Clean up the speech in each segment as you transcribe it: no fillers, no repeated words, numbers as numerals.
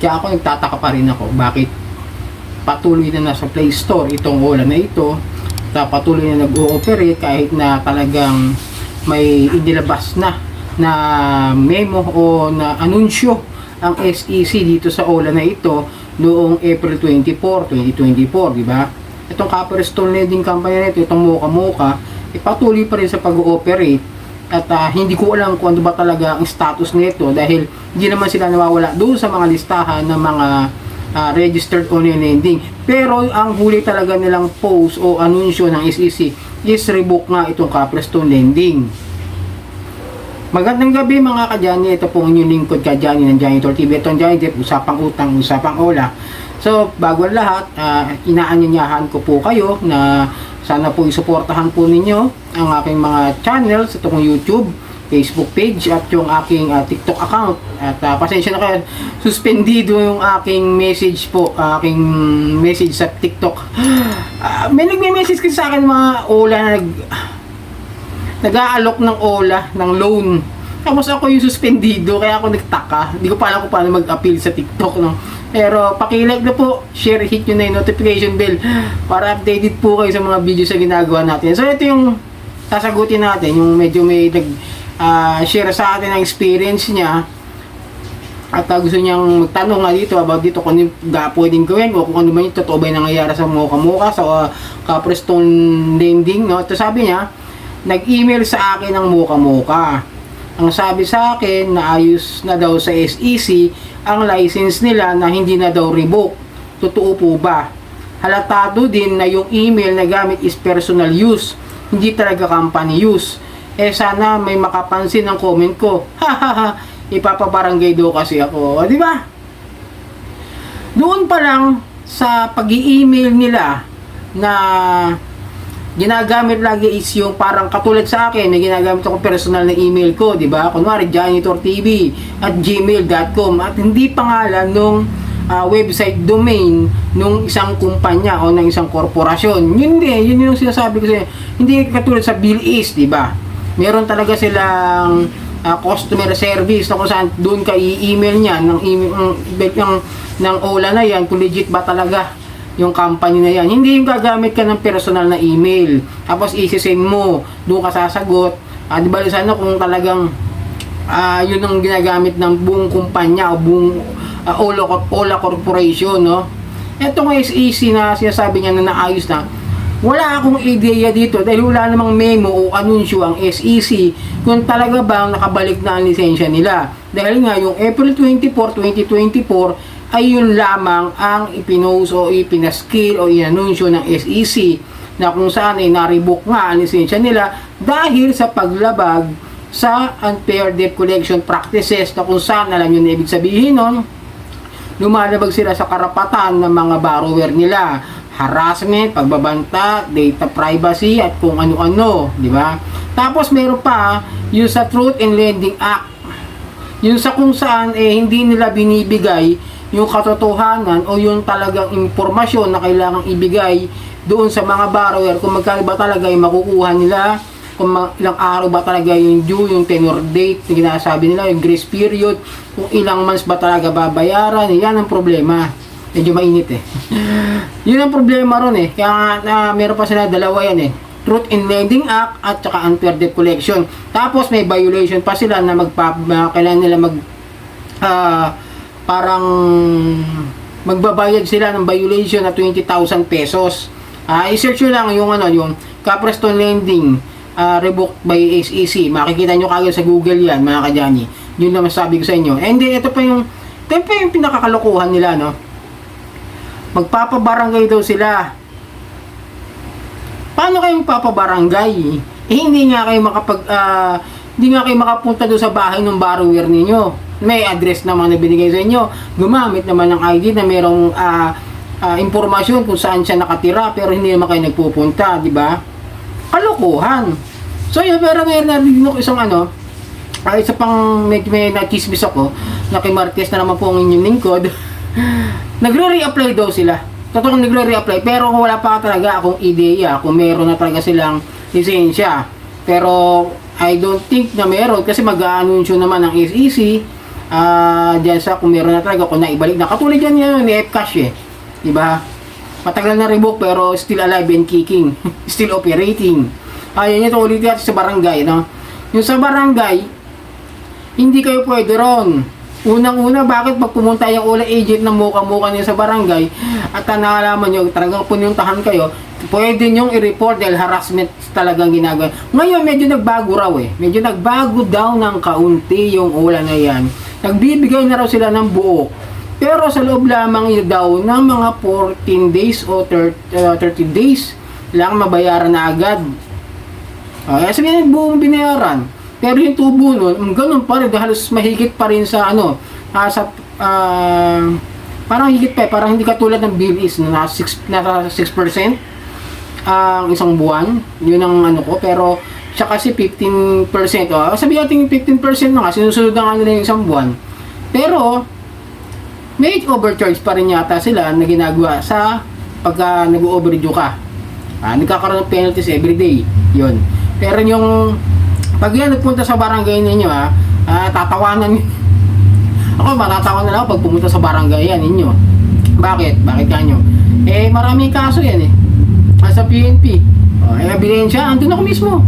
Kaya ako nagtataka pa rin ako bakit patuloy na nasa Play Store itong Ola na ito, patuloy na nag-ooperate kahit na talagang may inilabas na memo o na anunsyo ang SEC dito sa Ola na ito noong April 24, 2024, di ba? Itong Copperstone Lending Company na ito, itong Mocha, patuloy pa rin sa pag-ooperate at hindi ko alam kung ano ba talaga ang status nito dahil hindi naman sila nawawala doon sa mga listahan ng mga registered online lending. Pero ang huli talaga nilang post o anunsyo ng SEC is revoke nga itong Copperstone Lending. Magandang gabi mga kadyani, ito po ang inyong lingkod kadyani ng Janitor TV. Ito ang Janitor, usapang utang, usapang Ola. So bago ang lahat, inaanyayahan ko po kayo na sana po isuportahan po ninyo ang aking mga channels, itong YouTube, Facebook page at yung aking TikTok account. At pasensya na kayo, suspendido yung aking message po, aking message sa TikTok. May nagme-message kasi sa akin mga Ola na nag-aalok ng Ola, ng loan. Tapos ako yung suspendido, kaya ako nagtaka. Hindi ko pa alam kung paano mag-appeal sa TikTok, no? Pero pakilike na po, share, hit nyo na yung notification bell para updated po kayo sa mga videos na ginagawa natin. So ito yung sasagutin natin, yung medyo may share sa atin ang experience niya at gusto niyang magtanong nga dito about dito kung ano pwedeng gawin o kung ano man yung totoo ba yung nangyayari sa Mocha sa Copperstone Lending, no? Ito sabi niya, nag-email sa akin ng Mocha. Ang sabi sa akin na ayos na daw sa SEC ang license nila na hindi na daw revoke. Totoo po ba? Halatado din na yung email na gamit is personal use, hindi talaga company use. Sana may makapansin ng comment ko. Hahaha, ipapabarangay daw kasi ako. Di ba? Doon pa lang sa pag-i-email nila na ginagamit lagi is yung parang katulad sa akin na ginagamit ako personal na email ko, di ba? Kunwari janitortv@gmail.com at hindi pangalan nung website domain nung isang kumpanya o ng isang korporasyon. Yun yung sinasabi ko sa'yo. Hindi katulad sa BillIs, di ba? Meron talaga silang customer service na kung saan doon ka i-email niya ng Ola na yan kung legit ba talaga yung company na yan. Hindi yung gagamit ka ng personal na email tapos isi-send mo, doon ka sasagot. Di ba sana kung talagang yun ang ginagamit ng buong kumpanya o buong Ola Corporation, no? Etong SEC na sinasabi niya na naayos na, wala akong ideya dito dahil wala namang memo o anunsyo ang SEC kung talaga bang nakabalik na ang lisensya nila. Dahil nga yung April 24, 2024 ay yun lamang ang ipinost o ipinaskill o inanunsyo ng SEC na kung saan ay na-revoke nga ang lisensya nila dahil sa paglabag sa unfair debt collection practices na kung saan, alam nyo na ibig sabihin nun, lumalabag sila sa karapatan ng mga borrower nila, harassment, pagbabanta, data privacy at kung ano-ano, di ba? Tapos meron pa yung sa Truth in Lending Act, yung sa kung saan hindi nila binibigay yung katotohanan o yung talagang impormasyon na kailangang ibigay doon sa mga borrower kung magkano ba talaga yung makukuha nila, kung ilang araw ba talaga yung due, yung tenor date na ginasabi nila, yung grace period, kung ilang months ba talaga babayaran. Yan ang problema. Medyo mainit yun ang problema ron kaya meron pa sila dalawa yan Truth in Lending Act at saka Unfair Debt Collection. Tapos may violation pa sila na kailangan nila parang magbabayad sila ng violation na 20,000 pesos. I-search nyo lang yung Copperstone Lending revoked by SEC. Makikita nyo kagad sa Google yan, mga kadyani. Yun naman sabi ko sa inyo. And then ito pa yung pinakakalokohan nila, no? Magpapabarangay daw sila. Paano kayong papabarangay? Hindi nga kayo makapunta doon sa bahay ng borrower ninyo. May address naman na binigay sa inyo. Gumamit naman ng ID na merong impormasyon kung saan siya nakatira pero hindi naman kayo nagpupunta, di ba? Kalokohan. So yun, pero may narinig ko isang isa pang may nachismis ako na kay Marquez na naman po ang inyong lingkod. Nagre-reapply daw sila. Totoong nagre-reapply pero wala pa talaga akong ideya kung meron na talaga silang lisensya. Pero I don't think na meron kasi mag-aanunsyo naman ng SEC Diyan sa kung meron na talaga, kung naibalik na. Katulad yan yung ni Fcash eh. Diba? Matagal na revoke pero still alive and kicking. Still operating. Ayun ito ulit natin sa barangay, no? Yung sa barangay, hindi kayo pwede ron. Unang-una, bakit pag pumunta yung OLA agent na muka-muka niya sa barangay at nalaman nyo, talagang pununtahan kayo, pwede nyong i-report dahil harassment talagang ginagawa. Ngayon, medyo nagbago raw eh. Medyo nagbago daw ng kaunti yung OLA na yan. Nagbibigay na raw sila ng buo. Pero sa loob lamang yun daw ng mga 14 days o 30 days lang mabayaran na agad. Sabihin, buong binayaran. Pero yung tubo nun, ganun pa rin, halos mahigit pa rin sa parang higit pa, parang hindi katulad ng bill is na nasa 6% ang isang buwan. Yun ang ko, pero siya kasi 15%. Sabihin natin 15% na nga, sinusunod na nga nila yung isang buwan. Pero, may overcharge pa rin yata sila na ginagawa sa pagka nag-overdue ka. Nagkakaroon ng penalties everyday. Yun. Pero yung pag yan nagpunta sa barangay ninyo tatawanan ako, matatawanan na ako pag pumunta sa barangay yan ninyo. Bakit? Bakit kanyo? Maraming kaso yan sa PNP. Ebidensya, andun ako mismo.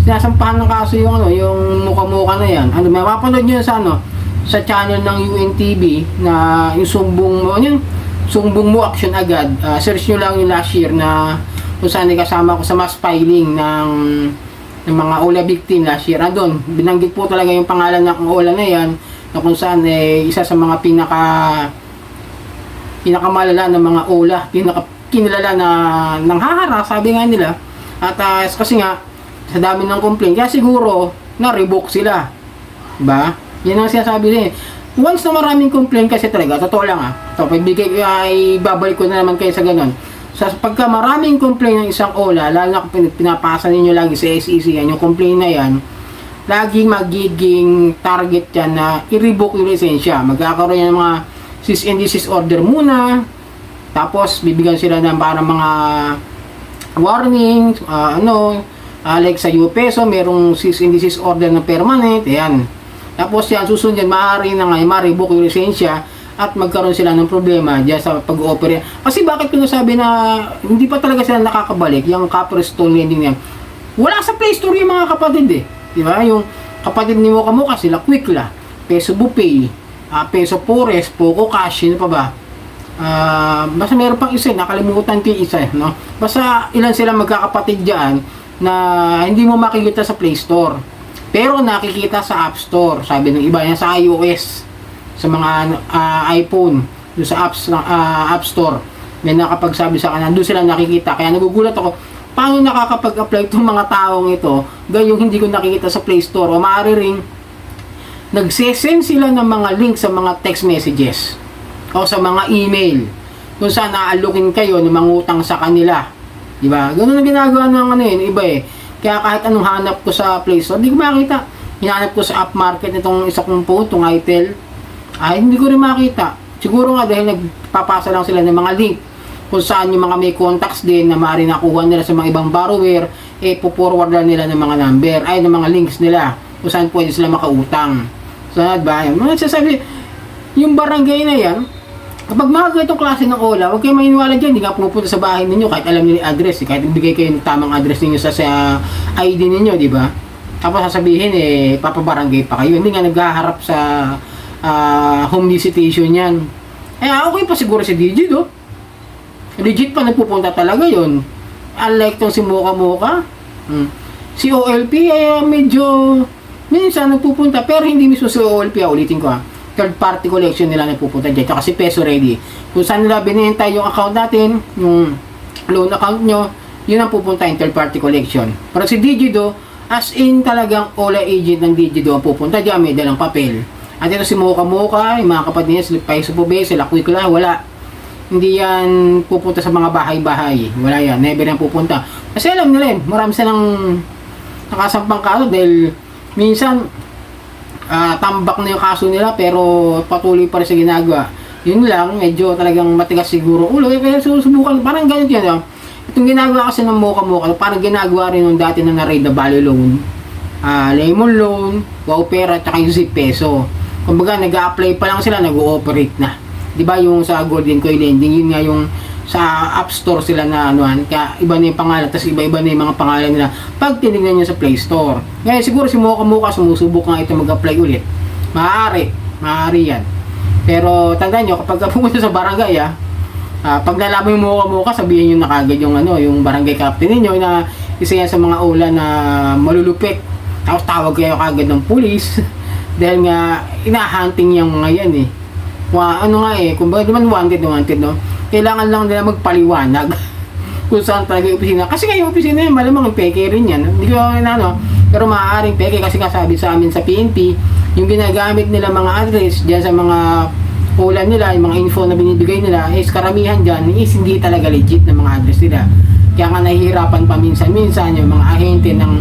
Sinasampahan ng kaso yung yung mukha-mukha na yan. Mapapanood nyo sa channel ng UNTV na yung sumbong mo action agad. Search nyo lang yung last year na kung saan kasama ko sa mass filing ng mga OLA victim last year. Doon, binanggit po talaga yung pangalan ng OLA na yan na kung saan isa sa mga pinakamalala ng mga OLA, kinilala na nanghaharas, sabi nga nila. At kasi nga, sa dami ng complaint, kaya siguro na-revoke sila. Diba? Yan ang sinasabi din. Once na maraming complaint kasi talaga, totoo lang So, ibabalik ko na naman kayo sa ganun. Sa pagka maraming complaint ng isang OLA, lalo na kung pinapasa ninyo lagi sa SEC yan, yung complaint na yan, laging magiging target yan na i-revoke yung lisensya. Magkakaroon yan ng mga cease and desist order muna, tapos bibigyan sila ng parang mga warning, like sa UPESO, merong cease and desist order na permanent, yan. Tapos yan, susunod yan, maaari na nga, ma-revoke yung lisensya, at magkaroon sila ng problema diyan sa pag-ooperate. Kasi bakit ko nasabi na hindi pa talaga sila nakakabalik yung Copperstone lending yan? Wala sa Play Store yung mga kapatid di ba? Yung kapatid ni Muka sila Quickla, Peso Bupay, Peso Pores, Poco Cash, pa ba? Basta meron pang isa, nakalimutan ko yung isa, no? Basta ilan sila magkakapatid diyan na hindi mo makikita sa Play Store. Pero nakikita sa App Store, sabi ng iba yan sa iOS. Sa mga iPhone, doon sa App Store, may nakapagsabi sa akin, doon sila nakikita. Kaya nagugulat ako, paano nakakapag-apply itong mga taong ito, gayong hindi ko nakikita sa Play Store, o maaari ring nagsesend sila ng mga link sa mga text messages, o sa mga email, kung saan naalukin kayo ng mangutang sa kanila. Diba? Ganun ang ginagawa ng iba Kaya kahit anong hanap ko sa Play Store, hindi ko makita. Hinanap ko sa App Market itong isa kong phone, itong iTel. Hindi ko rin makita. Siguro nga dahil nagpapasa lang sila ng mga link kung saan yung mga may contacts din na maaari nakuha nila sa mga ibang borrower, po-forward lang nila ng mga number, ng mga links nila kung saan pwede sila makautang. So, ba? Nagsasabi, yung barangay na yan, kapag mga ganitong klase ng OLA, huwag kayo maniniwala dyan, hindi ka pumupunta sa bahay ninyo kahit alam nila yung address, kahit ibigay kayo ng tamang address ninyo sa ID ninyo, di ba? Tapos sasabihin, papabarangay pa kayo. Hindi nga naghaharap sa home visitation yan. Okay pa siguro si Digit, legit pa nagpupunta talaga yon. Unlike tong si Muka-Muka, si OLP medyo minsan nagpupunta, pero hindi mismo si OLP, ulitin ko third party collection nila nagpupunta dyan, kasi Peso Ready. Kung saan nila binenta yung account natin, yung loan account nyo, yun ang pupunta yung third party collection. Pero si Digido, as in talagang OLA agent ng Digido ang pupunta dyan, may dalang papel. At ito si Muka-Muka, yung mga kapatid niya, sila Peso Bube, sila Quickla, wala. Hindi yan pupunta sa mga bahay-bahay. Wala yan, never yan pupunta. Kasi alam nila marami silang nakasampang kaso dahil minsan tambak na yung kaso nila pero patuloy pa rin sa ginagawa. Yun lang, medyo talagang matigas siguro ulo. Kaya susubukan, parang ganito yan. Itong ginagawa kasi ng Muka-Muka, parang ginagawa rin nung dati na na-raid na Value Loan, Lemon Loan, Wow Pera, at saka yung Zip Peso. Kumbaga, nag-a-apply pa lang sila, nag-ooperate na. 'Di ba yung sa Golden Coin Lending, yun nga yung sa App Store sila na anuhan, kaya iba na yung pangalan, tapos iba-iba na yung mga pangalan nila pag tinignan nyo sa Play Store. Ngayon siguro si Mocha sumusubok nga ito mag-apply ulit. Maaari yan. Pero tandaan nyo, kapag pumunta sa barangay, pag nalaman yung Mocha, sabihin nyo na kagad yung, yung barangay captain ninyo na isa yan sa mga ulan na malulupit. Tapos tawag kayo kagad ng pulis dahil nga ina-hunting yung mga yan eh. Kumbaga naman wanted, no? Kailangan lang nila magpaliwanag kung saan talaga yung opisina. Kasi yung opisina yun, malamang peke rin yan. Hindi ko pero maaaring peke kasi kasabi sa amin sa PNP, yung ginagamit nila mga address dyan sa mga ulan nila, yung mga info na binibigay nila, is karamihan dyan is hindi talaga legit na mga address nila. Kaya nga nahihirapan pa minsan-minsan yung mga ahente ng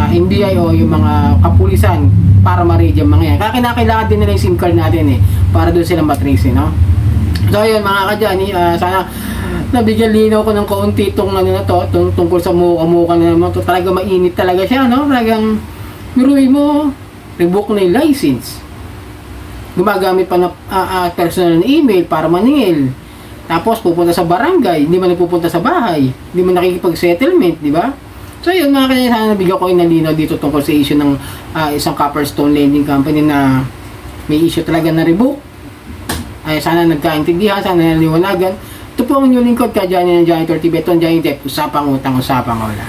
NBI o yung mga kapulisan para ma-read yung mga yan. Kaya kinakailangan din nila yung SIM card natin para doon sila matrace, no? So ayun mga kadyani, sana nabigyan linaw ko ng kaunti itong tungkol sa Mocha na naman. Talaga mainit talaga siya, no? Talagang biruin mo, revoke na yung license. Gumagamit pa ng personal na email para maningil. Tapos pupunta sa barangay, hindi man nagpupunta sa bahay, hindi man nakikipag-settlement, di ba? So yun mga kanya, sana nabigyan ko yung nalinaw dito tungkol sa issue ng isang Copperstone Lending Company na may issue talaga na revoke. Ay sana nagkaintindihan, sana naliwanagan. Ito po ang inyong lingkod, Johnny ng Janitor TV. Ito ang Johnny Tep, usapang utang, usapang wala.